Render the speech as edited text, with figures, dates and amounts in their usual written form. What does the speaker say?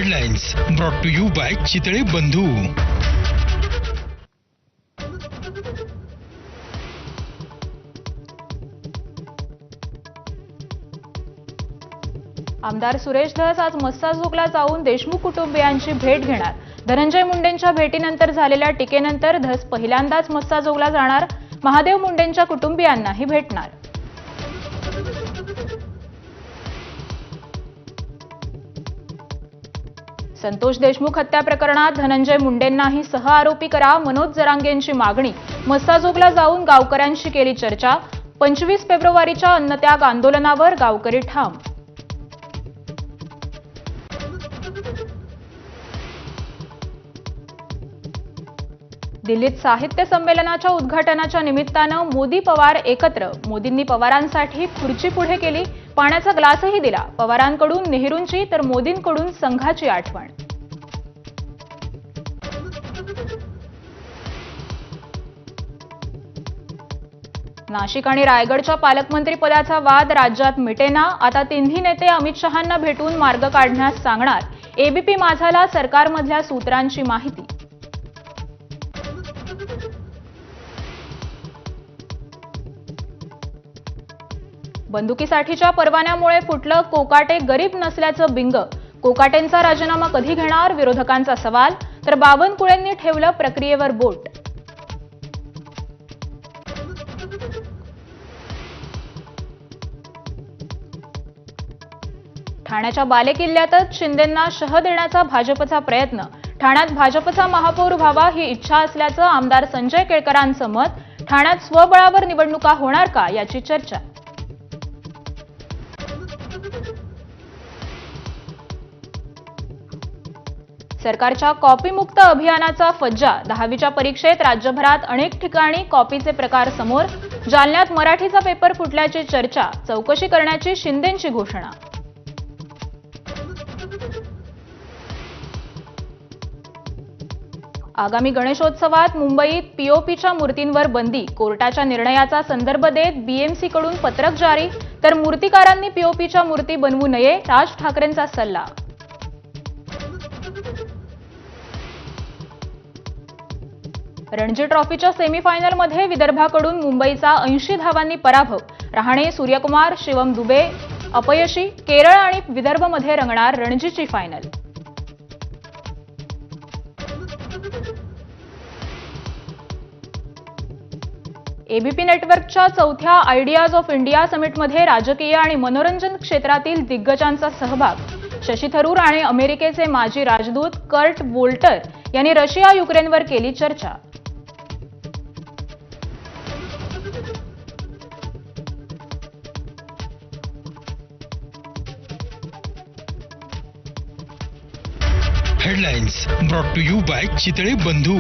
Headlines brought to you by Chitale Bandhu. आमदार सुरेश धस आज मस्साजोगला जाऊन देशमुख कुटुंबियांची भेट घेणार। धनंजय मुंडेंच्या भेटीनंतर झालेल्या टीकेनंतर धस पहिल्यांदाच मस्साजोगला जाणार। महादेव मुंडेंच्या कुटुंबियांनाही भेटणार। संतोष देशमुख हत्या प्रकरणात धनंजय मुंडेंनाही सहआरोपी करा, मनोज जरांगेंची मागणी। मस्साजोगला जाऊन गावकऱ्यांशी केली चर्चा। 25 फेब्रुवारीच्या अन्नत्याग आंदोलनावर गावकरी ठाम। दिल्लीत साहित्य संमेलनाच्या उद्घाटनाच्या निमित्तानं मोदी पवार एकत्र। मोदींनी पवारांसाठी खुर्ची पुढे केली, पाण्याचा ग्लासही दिला। पवारांकडून नेहरूंची तर मोदींकडून संघाची आठवण। नाशिक आणि रायगडच्या पालकमंत्री पदाचा वाद राज्यात मिटेना। आता तिन्ही नेते अमित शहांना भेटून मार्ग काढण्यास सांगणार। एबीपी माझाला सरकारमधल्या सूत्रांची माहिती। बंदुकीसाठीच्या परवान्यामुळे फुटलं कोकाटे गरीब नसल्याचं बिंग। कोकाटेंचा राजीनामा कधी घेणार, विरोधकांचा सवाल। तर बावनकुळेंनी ठेवलं प्रक्रियेवर बोट। ठाण्याच्या बालेकिल्ल्यातच शिंदेंना शह देण्याचा भाजपचा प्रयत्न। ठाण्यात भाजपचा महापौर व्हावा ही इच्छा असल्याचं आमदार संजय केळकरांचं मत। ठाण्यात स्वबळावर निवडणुका होणार का याची चर्चा। सरकारच्या कॉपीमुक्त अभियानाचा फज्जा। 10वीच्या परीक्षेत राज्यभरात अनेक ठिकाणी कॉपीचे प्रकार समोर। जालन्यात मराठीचा पेपर फुटल्याची चर्चा। चौकशी करण्याची शिंदेंची घोषणा। आगामी गणेशोत्सवात मुंबईत पीओपीच्या मूर्तींवर बंदी। कोर्टाच्या निर्णयाचा संदर्भ देत बीएमसीकडून पत्रक जारी। तर मूर्तिकारांनी पीओपीच्या मूर्ती बनवू नये, राज ठाकरेंचा सल्ला। रणजी ट्रॉफीच्या सेमीफायनलमध्ये विदर्भाकडून मुंबईचा 80 धावांनी पराभव। रहाणे, सूर्यकुमार, शिवम दुबे अपयशी। केरळ आणि विदर्भमध्ये रंगणार रणजीची फायनल। एबीपी नेटवर्कच्या चौथ्या आयडियाज ऑफ इंडिया समिटमध्ये राजकीय आणि मनोरंजन क्षेत्रातील दिग्गजांचा सहभाग। शशी थरूर आणि अमेरिकेचे माजी राजदूत कर्ट वोल्टर यांनी रशिया युक्रेनवर केली चर्चा। Headlines brought to you by Chitale बंधू।